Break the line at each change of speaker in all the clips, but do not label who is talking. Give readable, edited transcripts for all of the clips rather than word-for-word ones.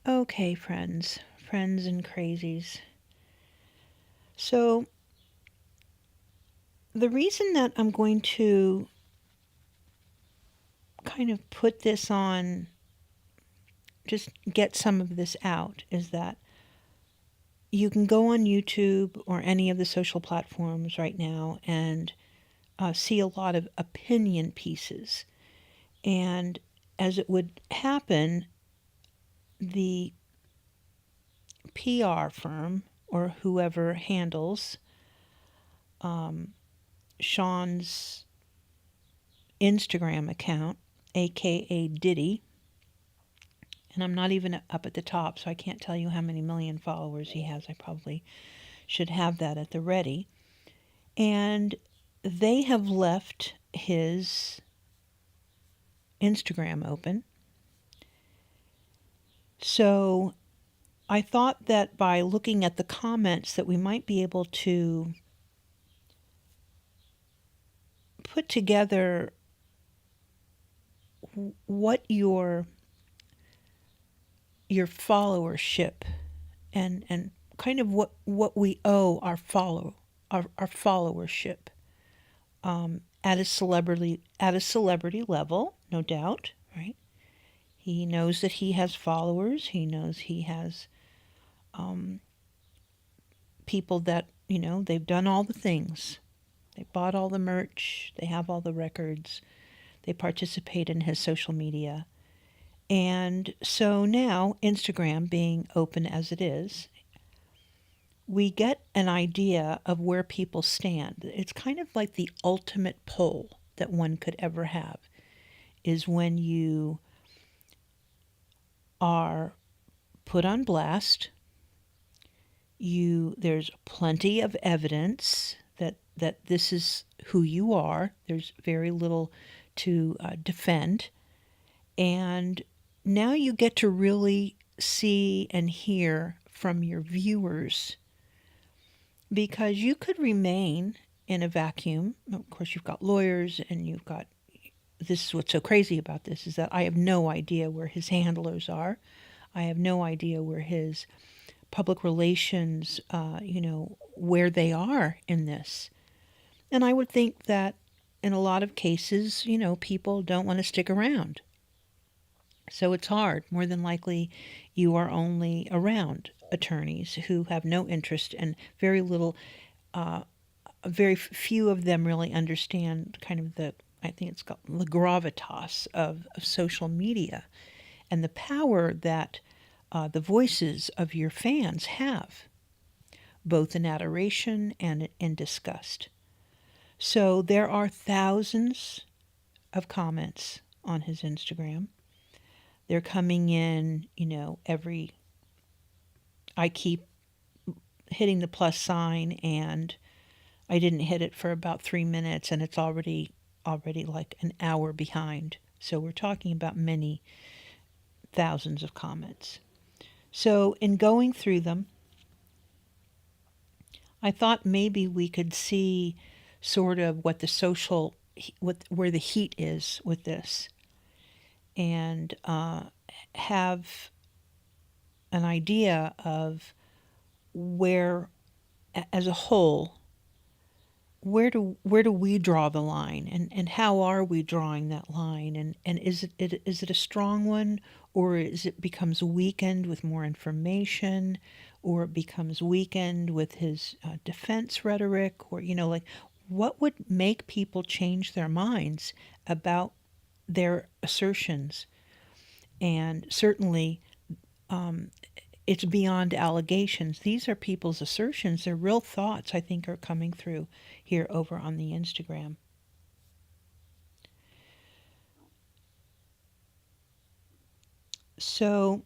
Okay, friends and crazies. So, the reason that I'm going to kind of put this on, just get some of this out, is that you can go on YouTube or any of the social platforms right now and see a lot of opinion pieces. And as it would happen, the PR firm or whoever handles Sean's Instagram account, aka Diddy, and I'm not even up at the top, so I can't tell you how many million followers he has. I probably should have that at the ready. And they have left his Instagram open. So I thought that by looking at the comments that we might be able to put together what your followership and kind of what we owe our followership at a celebrity level, no doubt, right? He knows that he has followers. He knows he has people that, they've done all the things. They bought all the merch. They have all the records. They participate in his social media. And so now, Instagram being open as it is, we get an idea of where people stand. It's kind of like the ultimate poll that one could ever have is when you are put on blast. There's plenty of evidence that this is who you are. There's very little to defend. And now you get to really see and hear from your viewers because you could remain in a vacuum. Of course, you've got lawyers and you've got, this is what's so crazy about this, is that I have no idea where his handlers are. I have no idea where his public relations, where they are in this. And I would think that in a lot of cases, people don't want to stick around. So it's hard. More than likely, you are only around attorneys who have no interest and very little, very few of them really understand kind of I think it's called the gravitas of social media and the power that the voices of your fans have, both in adoration and in disgust. So there are thousands of comments on his Instagram. They're coming in, I keep hitting the plus sign and I didn't hit it for about 3 minutes and it's already like an hour behind. So we're talking about many thousands of comments. So in going through them, I thought maybe we could see sort of what the social, where the heat is with this, and have an idea of where, as a whole, where do we draw the line, and how are we drawing that line, and is it a strong one, or is it becomes weakened with more information, or it becomes weakened with his defense rhetoric, or like what would make people change their minds about their assertions? And certainly it's beyond allegations. These are people's assertions. Their real thoughts, I think, are coming through here over on the Instagram. So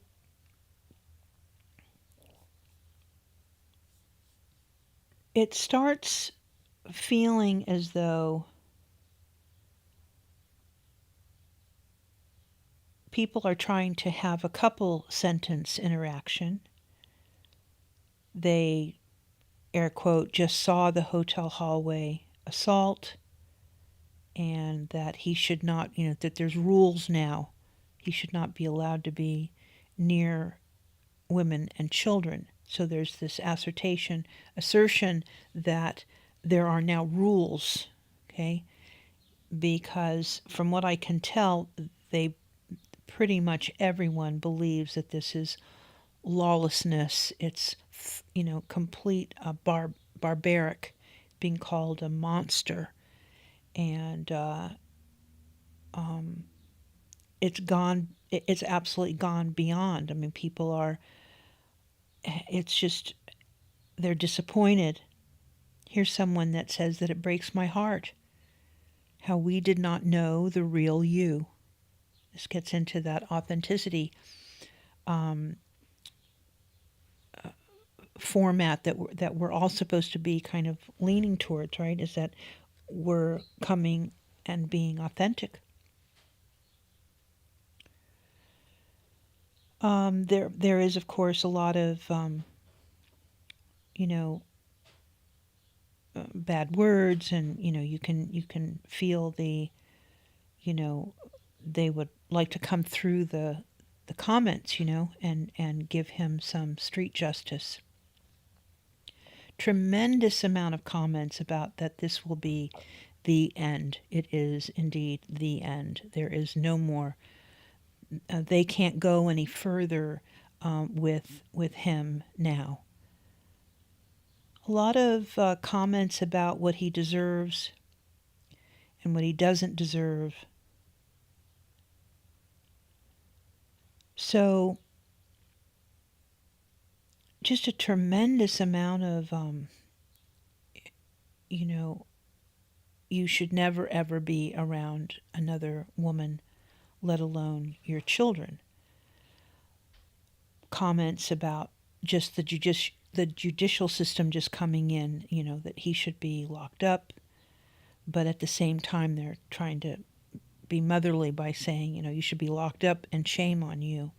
it starts feeling as though people are trying to have a couple sentence interaction. They, air quote, just saw the hotel hallway assault and that he should not, that there's rules now. He should not be allowed to be near women and children. So there's this assertion that there are now rules, okay? Because from what I can tell, they pretty much everyone believes that this is lawlessness. It's, complete barbaric, being called a monster. And it's absolutely gone beyond. I mean, people are, it's just, they're disappointed. Here's someone that says that it breaks my heart how we did not know the real you. This gets into that authenticity format that we're all supposed to be kind of leaning towards, right? Is that we're coming and being authentic. There is, of course, a lot of you know bad words, and you can feel you know they would like to come through the comments, and give him some street justice. Tremendous amount of comments about that this will be the end. It is indeed the end. There is no more. They can't go any further with him now. A lot of comments about what he deserves and what he doesn't deserve. So, just a tremendous amount of, you know, you should never ever be around another woman, let alone your children. Comments about just the judicial system just coming in, that he should be locked up, but at the same time they're trying to be motherly by saying, you should be locked up and shame on you.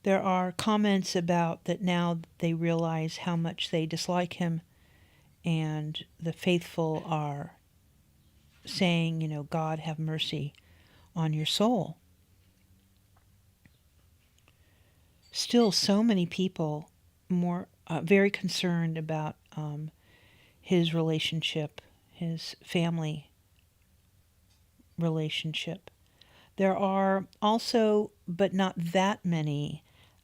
There are comments about that now they realize how much they dislike him, and the faithful are saying, God have mercy on your soul. Still, so many people more very concerned about his relationship, his family relationship. There are also, but not that many,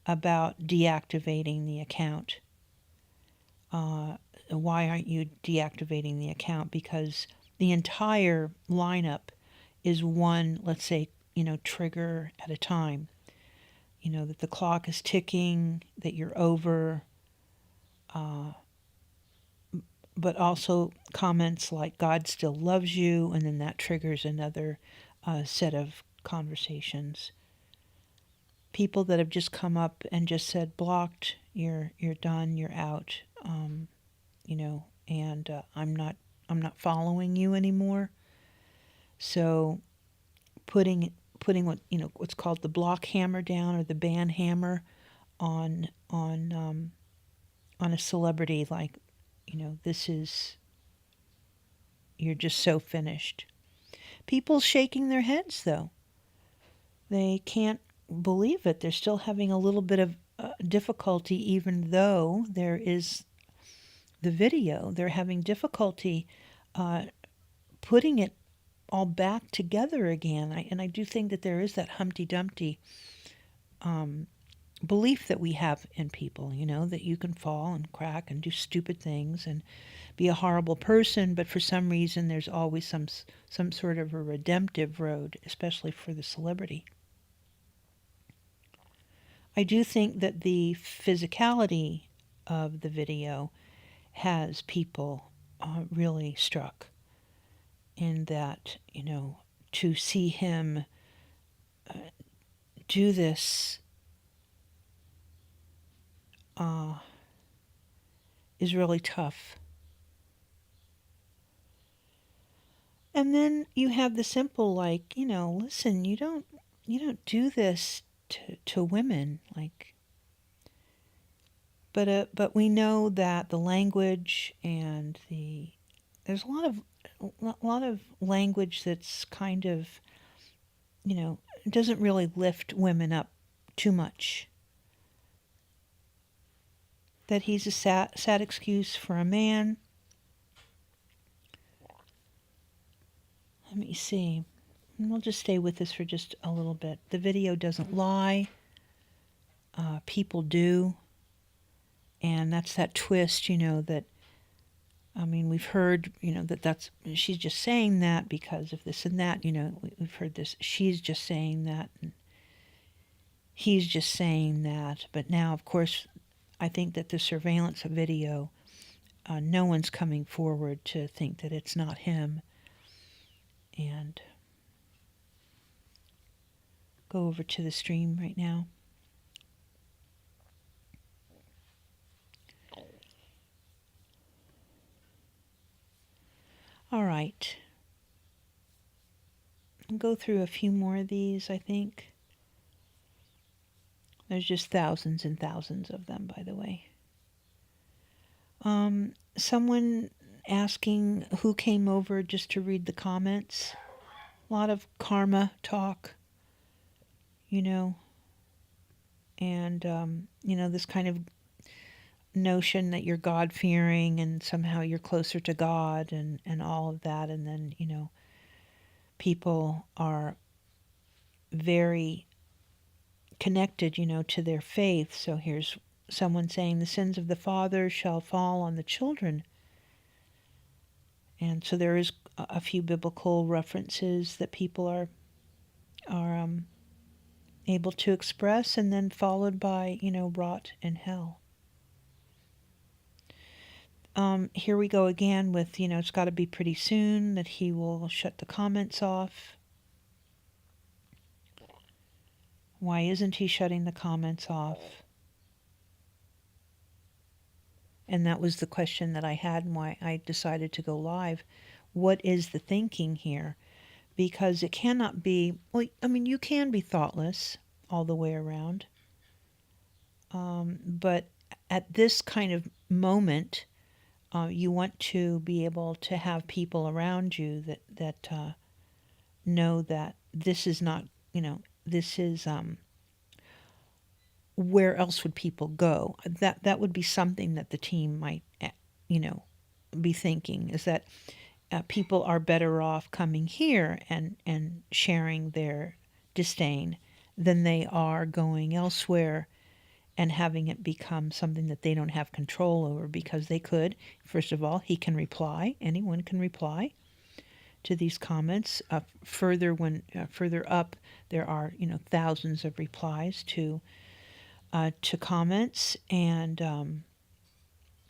about deactivating the account. Why aren't you deactivating the account? Because the entire lineup is one, let's say, trigger at a time. That the clock is ticking, that you're over, but also comments like God still loves you, and then that triggers another set of conversations. People that have just come up and just said blocked, you're done, you're out, and I'm not following you anymore. So putting what's called the block hammer down, or the ban hammer on a celebrity, like, this is, you're just so finished. People shaking their heads, though. They can't believe it. They're still having a little bit of difficulty, even though there is the video. They're having difficulty putting it all back together again. And I do think that there is that Humpty Dumpty belief that we have in people, that you can fall and crack and do stupid things and be a horrible person, but for some reason there's always some sort of a redemptive road, especially for the celebrity. I do think that the physicality of the video has people really struck, in that, to see him do this is really tough. And then you have the simple, like, listen, you don't do this to women, like, but we know that the language and there's a lot of language that's kind of, doesn't really lift women up too much. That he's a sad excuse for a man. Let me see. We'll just stay with this for just a little bit. The video doesn't lie. People do. And that's that twist, that, I mean, we've heard, that's, she's just saying that because of this and that, we've heard this. She's just saying that. And he's just saying that. But now, of course, I think that the surveillance video, no one's coming forward to think that it's not him. And go over to the stream right now. All right. I'll go through a few more of these, I think. There's just thousands and thousands of them, by the way. Someone asking who came over just to read the comments. A lot of karma talk, and, this kind of notion that you're God-fearing and somehow you're closer to God and all of that. And then, people are very connected, to their faith. So here's someone saying the sins of the father shall fall on the children. And so there is a few biblical references that people are able to express, and then followed by, rot in hell. Here we go again with, it's got to be pretty soon that he will shut the comments off. Why isn't he shutting the comments off? And that was the question that I had and why I decided to go live. What is the thinking here? Because it cannot be, well, I mean, you can be thoughtless all the way around. But at this kind of moment, you want to be able to have people around you that know that this is not, this is, where else would people go? That would be something that the team might, be thinking, is that people are better off coming here and sharing their disdain than they are going elsewhere and having it become something that they don't have control over, because they could. First of all, he can reply. Anyone can reply to these comments. Further up, there are thousands of replies to comments, and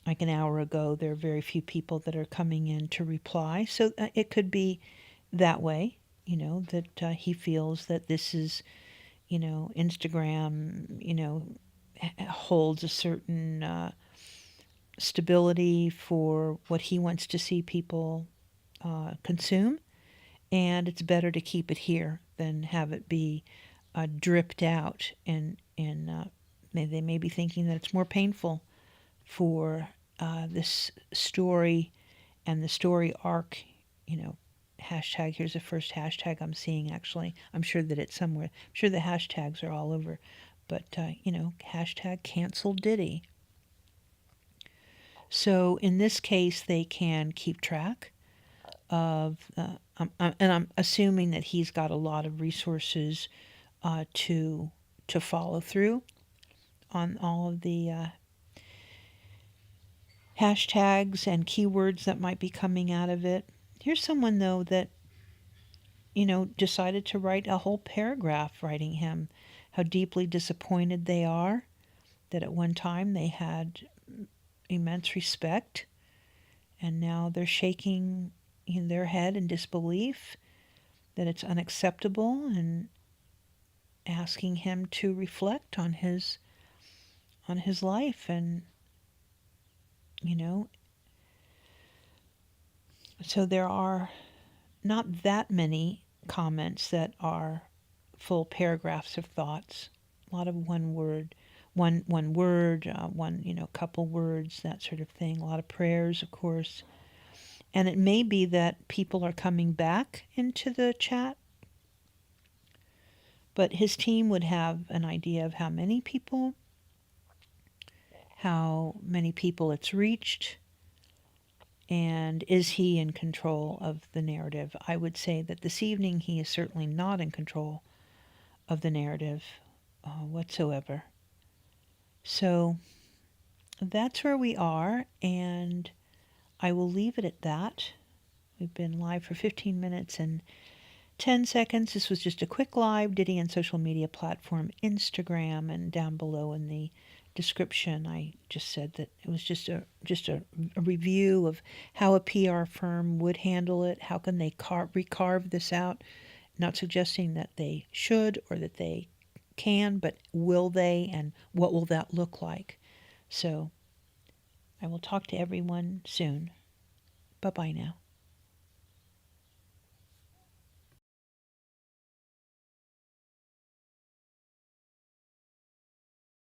like an hour ago, there are very few people that are coming in to reply. So it could be that way, that he feels that this is, Instagram, holds a certain stability for what he wants to see people consume, and it's better to keep it here than have it be dripped out. And they may be thinking that it's more painful for this story and the story arc, hashtag, here's the first hashtag I'm seeing, actually. I'm sure that it's somewhere. I'm sure the hashtags are all over. But, hashtag cancel Diddy. So in this case, they can keep track of, and I'm assuming that he's got a lot of resources to follow through on all of the hashtags and keywords that might be coming out of it. Here's someone, though, that, decided to write a whole paragraph writing him how deeply disappointed they are, that at one time they had immense respect, and now they're shaking in their head in disbelief, that it's unacceptable, and asking him to reflect on his life. And so there are not that many comments that are full paragraphs of thoughts. A lot of one word, couple words, that sort of thing. A lot of prayers, of course. And it may be that people are coming back into the chat, But his team would have an idea of how many people it's reached, and is he in control of the narrative? I would say that this evening he is certainly not in control of the narrative whatsoever. So that's where we are, and I will leave it at that. We've been live for 15 minutes and 10 seconds. This was just a quick live. Diddy and social media platform Instagram, and down below in the description I just said that it was just a review of how a PR firm would handle it. How can they recarve this out? Not suggesting that they should or that they can, but will they, and what will that look like? So I will talk to everyone soon. Bye-bye now.